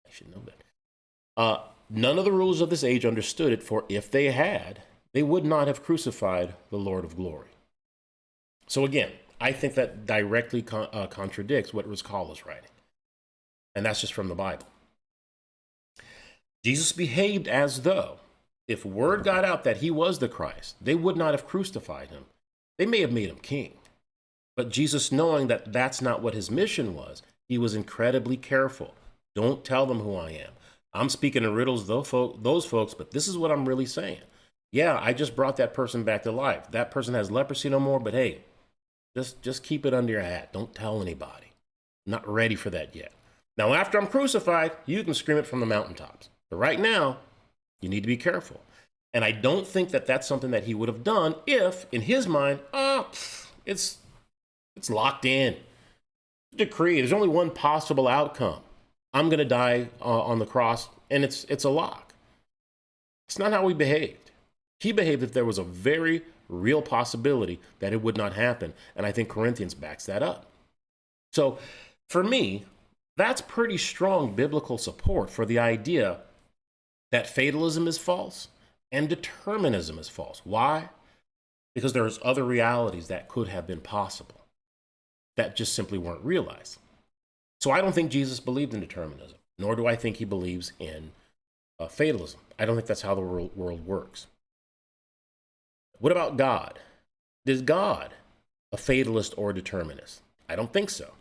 I should know that. None of the rulers of this age understood it, for if they had, they would not have crucified the Lord of glory. So again, I think that directly contradicts what Rescala is writing. And that's just from the Bible. Jesus behaved as though, if word got out that he was the Christ, they would not have crucified him. They may have made him king. But Jesus, knowing that that's not what his mission was, he was incredibly careful. Don't tell them who I am. I'm speaking in riddles, those folks, but this is what I'm really saying. Yeah, I just brought that person back to life. That person has leprosy no more, but hey, just keep it under your hat. Don't tell anybody. I'm not ready for that yet. Now, after I'm crucified, you can scream it from the mountaintops. But right now, you need to be careful. And I don't think that that's something that he would have done if, in his mind, it's locked in. Decree. There's only one possible outcome. I'm going to die on the cross, and it's a lock. It's not how he behaved. He behaved if there was a very real possibility that it would not happen, and I think Corinthians backs that up. So, for me, that's pretty strong biblical support for the idea that fatalism is false and determinism is false. Why? Because there's other realities that could have been possible that just simply weren't realized. So I don't think Jesus believed in determinism, nor do I think he believes in fatalism. I don't think that's how the world works. What about God? Is God a fatalist or a determinist? I don't think so.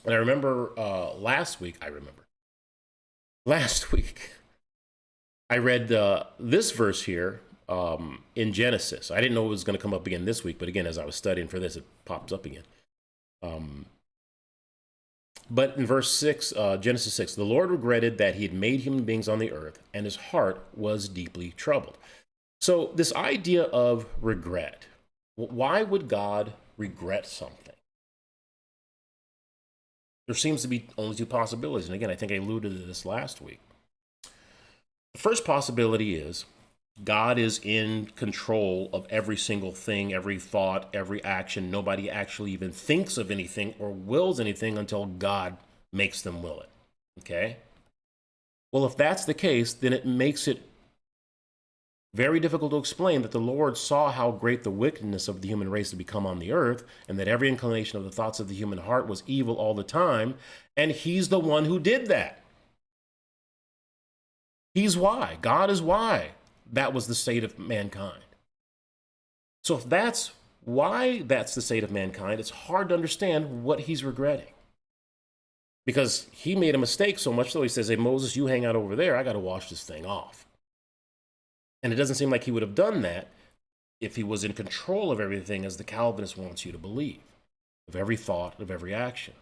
And I remember last week, I read this verse here in Genesis. I didn't know it was going to come up again this week, but again, as I was studying for this, it pops up again. But in verse 6, Genesis 6, the Lord regretted that he had made human beings on the earth, and his heart was deeply troubled. So this idea of regret, why would God regret something? There seems to be only two possibilities. And again, I think I alluded to this last week. The first possibility is God is in control of every single thing, every thought, every action. Nobody actually even thinks of anything or wills anything until God makes them will it. Okay? Well, if that's the case, then it makes it very difficult to explain that the Lord saw how great the wickedness of the human race had become on the earth, and that every inclination of the thoughts of the human heart was evil all the time, and he's the one who did that. He's why. God is why that was the state of mankind. So if that's why that's the state of mankind, it's hard to understand what he's regretting. Because he made a mistake so much so he says, hey, Moses, you hang out over there. I got to wash this thing off. And it doesn't seem like he would have done that if he was in control of everything, as the Calvinist wants you to believe, of every thought, of every action.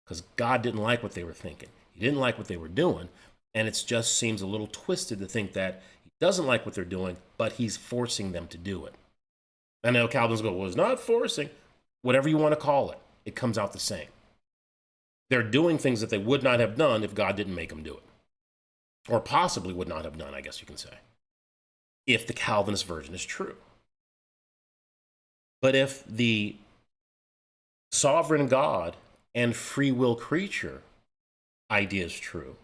Because God didn't like what they were thinking. He didn't like what they were doing. And it just seems a little twisted to think that he doesn't like what they're doing, but he's forcing them to do it. I know Calvinists go, well, it's not forcing. Whatever you want to call it, it comes out the same. They're doing things that they would not have done if God didn't make them do it. Or possibly would not have done, I guess you can say, if the Calvinist version is true. But if the sovereign God and free will creature idea is true,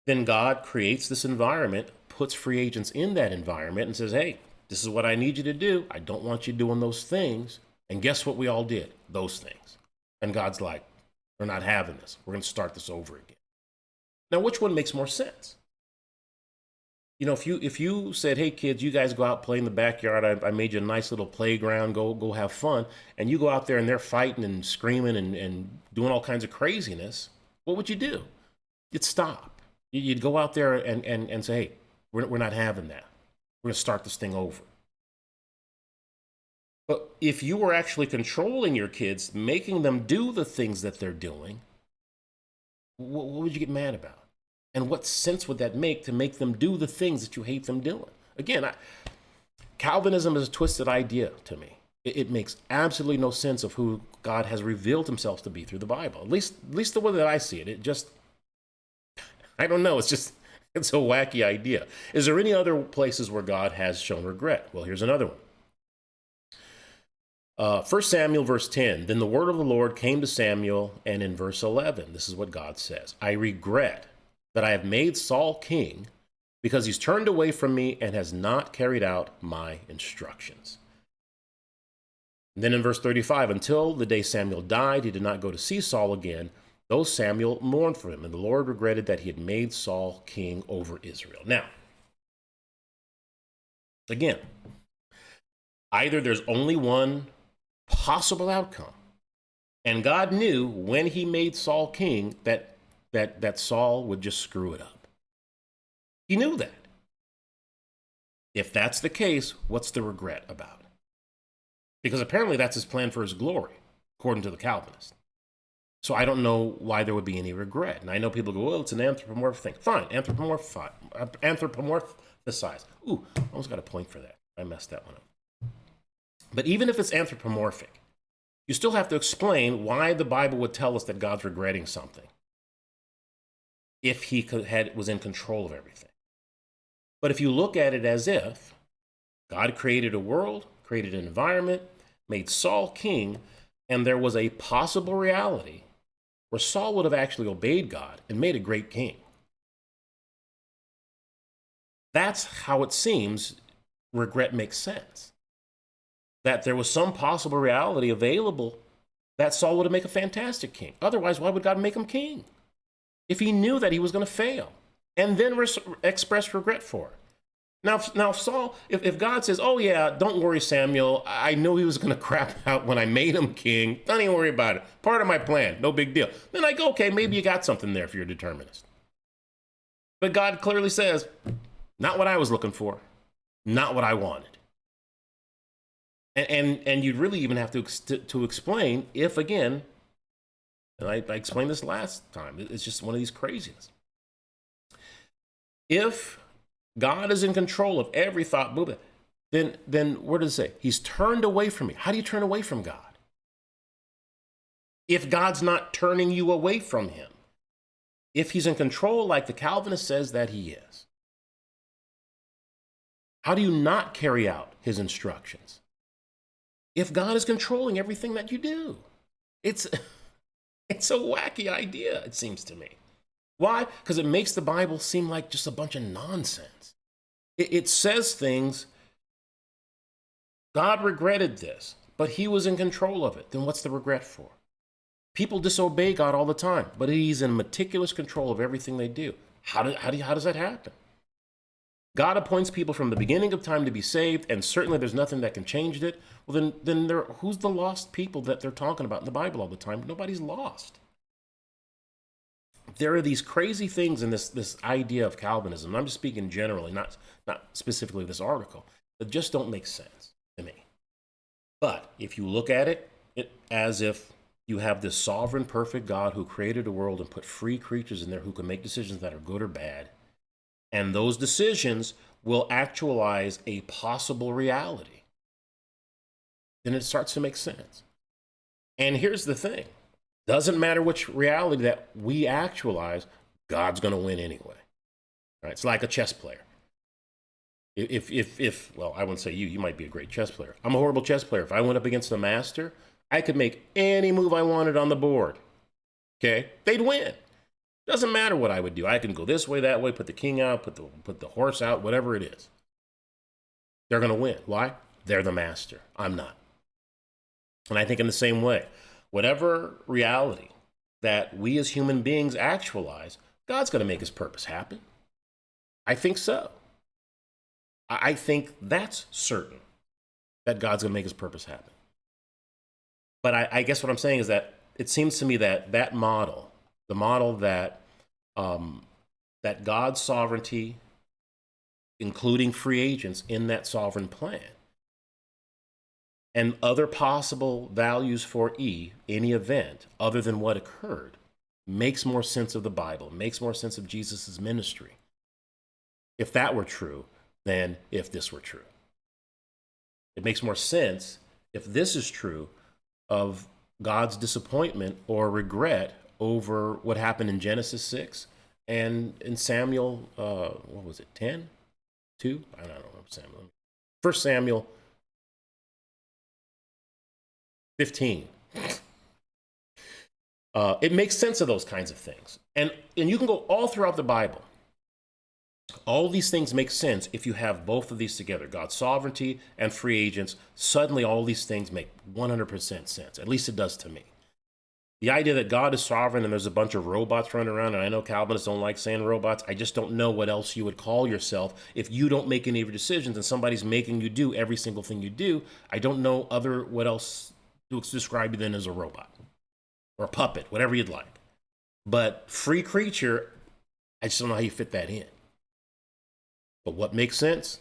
then God creates this environment, puts free agents in that environment, and says, hey, this is what I need you to do. I don't want you doing those things. And guess what we all did? Those things. And God's like, we're not having this. We're going to start this over again. Now, which one makes more sense? You know, if you said, hey, kids, you guys go out, play in the backyard. I made you a nice little playground. Go have fun. And you go out there and they're fighting and screaming and doing all kinds of craziness. What would you do? You'd stop. You'd go out there and say, hey, we're not having that. We're going to start this thing over. But if you were actually controlling your kids, making them do the things that they're doing, what would you get mad about? And what sense would that make to make them do the things that you hate them doing? Again, Calvinism is a twisted idea to me. It makes absolutely no sense of who God has revealed himself to be through the Bible. At least the way that I see it. It just, I don't know. It's a wacky idea. Is there any other places where God has shown regret? Well, here's another one. 1 Samuel verse 10, then the word of the Lord came to Samuel, and in verse 11, this is what God says. I regret that I have made Saul king because he's turned away from me and has not carried out my instructions. And then in verse 35, until the day Samuel died, he did not go to see Saul again, though Samuel mourned for him, and the Lord regretted that he had made Saul king over Israel. Now, again, either there's only one possible outcome, and God knew when he made Saul king that Saul would just screw it up. He knew that. If that's the case, what's the regret about it? Because apparently that's his plan for his glory, according to the Calvinists. So I don't know why there would be any regret. And I know people go, well, it's an anthropomorphic thing. Fine, anthropomorphize. Ooh, I almost got a point for that. I messed that one up. But even if it's anthropomorphic, you still have to explain why the Bible would tell us that God's regretting something if he was in control of everything. But if you look at it as if God created a world, created an environment, made Saul king, and there was a possible reality where Saul would have actually obeyed God and made a great king. That's how it seems regret makes sense. That there was some possible reality available that Saul would have made a fantastic king. Otherwise, why would God make him king? If he knew that he was going to fail and then express regret for it. Now Saul, if God says, oh yeah, don't worry, Samuel, I knew he was going to crap out when I made him king. Don't even worry about it. Part of my plan, no big deal. Then I go, okay, maybe you got something there if you're a determinist. But God clearly says, not what I was looking for, not what I wanted. And you'd really even have to explain if, again, and I explained this last time, it's just one of these craziness. If God is in control of every thought movement, then what does it say? He's turned away from me. How do you turn away from God? If God's not turning you away from him, if he's in control like the Calvinist says that he is, how do you not carry out his instructions? If God is controlling everything that you do, it's a wacky idea, it seems to me. Why? Because it makes the Bible seem like just a bunch of nonsense. It says things, God regretted this, but he was in control of it. Then what's the regret for? People disobey God all the time, but he's in meticulous control of everything they do. How does that happen? God appoints people from the beginning of time to be saved, and certainly there's nothing that can change it. Well, then who's the lost people that they're talking about in the Bible all the time? Nobody's lost. There are these crazy things in this idea of Calvinism. I'm just speaking generally, not specifically this article, that just don't make sense to me. But if you look at it as if you have this sovereign, perfect God who created a world and put free creatures in there who can make decisions that are good or bad, and those decisions will actualize a possible reality, then it starts to make sense. And here's the thing. Doesn't matter which reality that we actualize, God's going to win anyway. Right? It's like a chess player. Well, I wouldn't say you might be a great chess player. I'm a horrible chess player. If I went up against a master, I could make any move I wanted on the board. Okay? They'd win. Doesn't matter what I would do. I can go this way, that way, put the king out, put the horse out, whatever it is. They're going to win. Why? They're the master. I'm not. And I think in the same way, whatever reality that we as human beings actualize, God's going to make his purpose happen. I think so. I think that's certain, that God's going to make his purpose happen. But I guess what I'm saying is that it seems to me that model, the model that that God's sovereignty, including free agents in that sovereign plan, and other possible values for any event other than what occurred, makes more sense of the Bible, makes more sense of Jesus's ministry, if that were true, than if this were true. It makes more sense if this is true of God's disappointment or regret over what happened in Genesis 6 and in Samuel, what was it, 10? 2? I don't know, Samuel. 1 Samuel 15. It makes sense of those kinds of things. And you can go all throughout the Bible. All these things make sense if you have both of these together, God's sovereignty and free agents. Suddenly, all these things make 100% sense. At least it does to me. The idea that God is sovereign and there's a bunch of robots running around, and I know Calvinists don't like saying robots. I just don't know what else you would call yourself if you don't make any of your decisions and somebody's making you do every single thing you do. I don't know what else to describe you then as a robot or a puppet, whatever you'd like. But free creature, I just don't know how you fit that in. But what makes sense?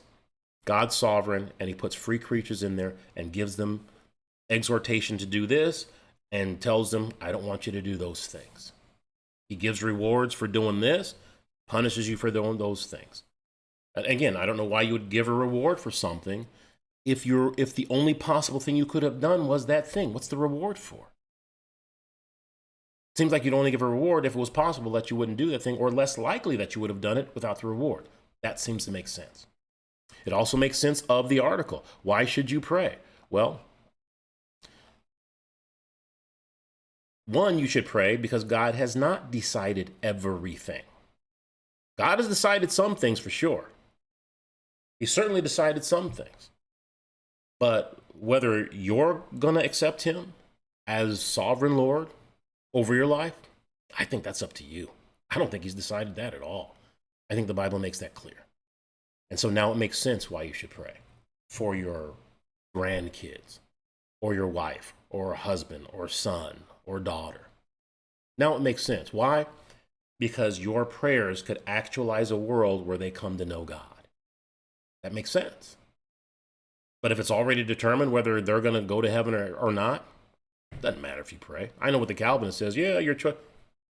God's sovereign, and he puts free creatures in there and gives them exhortation to do this and tells them, I don't want you to do those things. He gives rewards for doing this, punishes you for doing those things. And again, I don't know why you would give a reward for something if the only possible thing you could have done was that thing. What's the reward for? Seems like you'd only give a reward if it was possible that you wouldn't do that thing, or less likely that you would have done it without the reward. That seems to make sense. It also makes sense of the article. Why should you pray? Well, one, you should pray because God has not decided everything. God has decided some things for sure. He certainly decided some things. But whether you're going to accept him as sovereign Lord over your life, I think that's up to you. I don't think he's decided that at all. I think the Bible makes that clear. And so now it makes sense why you should pray for your grandkids or your wife or a husband or son or daughter. Now it makes sense. Why? Because your prayers could actualize a world where they come to know God. That makes sense. But if it's already determined whether they're going to go to heaven or not, it doesn't matter if you pray. I know what the Calvinist says. Yeah, your choice.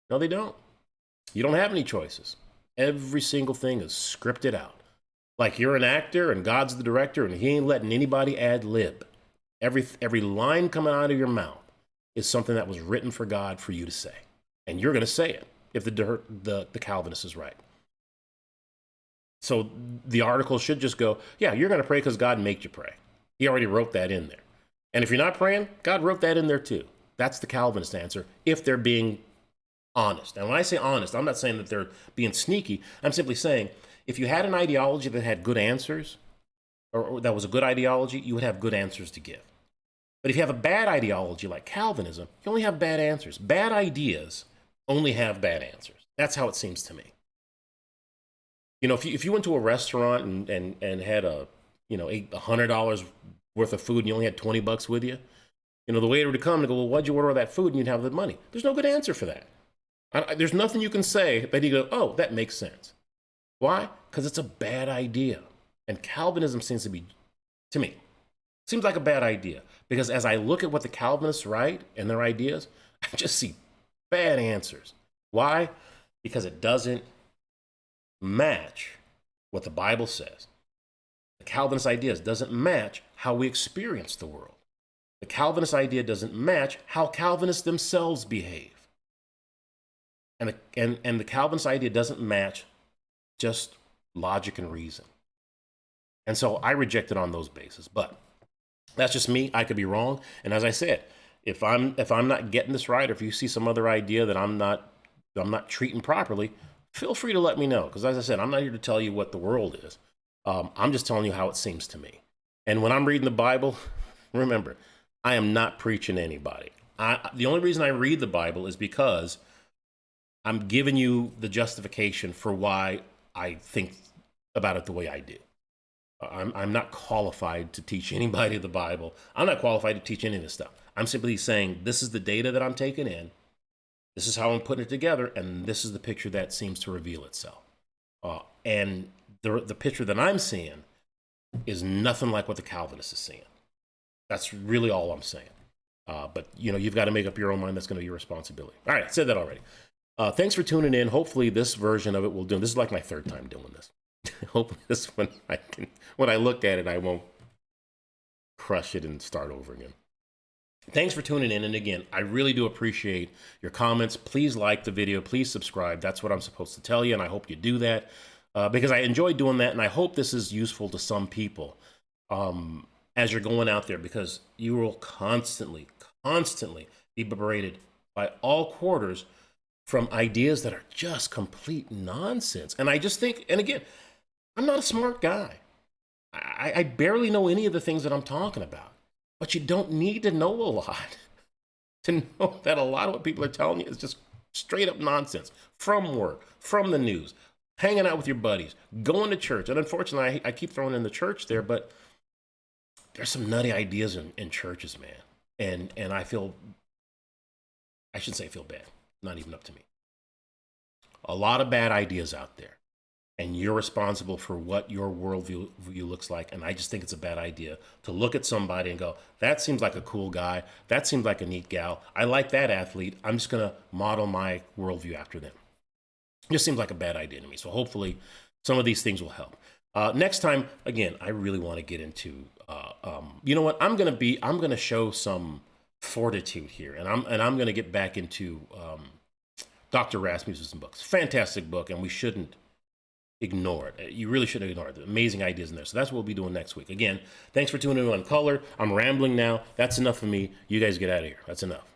No, they don't. You don't have any choices. Every single thing is scripted out. Like you're an actor and God's the director and he ain't letting anybody ad lib. Every line coming out of your mouth is something that was written for God for you to say. And you're going to say it if the Calvinist is right. So the article should just go, yeah, you're going to pray because God made you pray. He already wrote that in there. And if you're not praying, God wrote that in there too. That's the Calvinist answer if they're being honest. And when I say honest, I'm not saying that they're being sneaky. I'm simply saying if you had an ideology that had good answers, or that was a good ideology, you would have good answers to give. But if you have a bad ideology like Calvinism, you only have bad answers. Bad ideas only have bad answers. That's how it seems to me. You know, if you went to a restaurant and had $100 worth of food and you only had $20 with you, the waiter would come and go, well, why'd you order all that food? And you'd have the money. There's no good answer for that. There's nothing you can say that you go, oh, that makes sense. Why? Because it's a bad idea. And Calvinism seems to be, to me, seems like a bad idea. Because as I look at what the Calvinists write and their ideas, I just see bad answers. Why? Because it doesn't match what the Bible says. The Calvinist ideas doesn't match how we experience the world. The Calvinist idea doesn't match how Calvinists themselves behave. And the Calvinist idea doesn't match just logic and reason. And so I reject it on those bases. But that's just me. I could be wrong. And as I said, if I'm not getting this right, or if you see some other idea that I'm not treating properly, feel free to let me know. Because as I said, I'm not here to tell you what the world is. I'm just telling you how it seems to me. And when I'm reading the Bible, remember, I am not preaching to anybody. The only reason I read the Bible is because I'm giving you the justification for why I think about it the way I do. I'm not qualified to teach anybody the Bible. I'm not qualified to teach any of this stuff. I'm simply saying this is the data that I'm taking in. This is how I'm putting it together, and this is the picture that seems to reveal itself. And the picture that I'm seeing is nothing like what the Calvinist is seeing. That's really all I'm saying. But you've got to make up your own mind. That's going to be your responsibility. All right, I said that already. Thanks for tuning in. Hopefully this version of it will do. This is like my third time doing this. Hopefully this one when I look at it, I won't crush it and start over again. Thanks for tuning in. And again, I really do appreciate your comments. Please like the video. Please subscribe. That's what I'm supposed to tell you. And I hope you do that because I enjoy doing that. And I hope this is useful to some people as you're going out there, because you will constantly be berated by all quarters from ideas that are just complete nonsense. And I just think, and again, I'm not a smart guy. I barely know any of the things that I'm talking about. But you don't need to know a lot to know that a lot of what people are telling you is just straight up nonsense from work, from the news, hanging out with your buddies, going to church. And unfortunately, I keep throwing in the church there, but there's some nutty ideas in churches, man. And I shouldn't say feel bad, not even up to me. A lot of bad ideas out there. And you're responsible for what your worldview looks like. And I just think it's a bad idea to look at somebody and go, that seems like a cool guy. That seems like a neat gal. I like that athlete. I'm just going to model my worldview after them. It just seems like a bad idea to me. So hopefully some of these things will help. Next time, again, I really want to get into, you know what? I'm going to show some fortitude here. And I'm going to get back into Dr. Rasmussen's books. Fantastic book. And we shouldn't ignore it. You really shouldn't ignore it. The amazing ideas in there. So that's what we'll be doing next week. Again, thanks for tuning in on Color. I'm rambling now. That's enough for me. You guys get out of here. That's enough.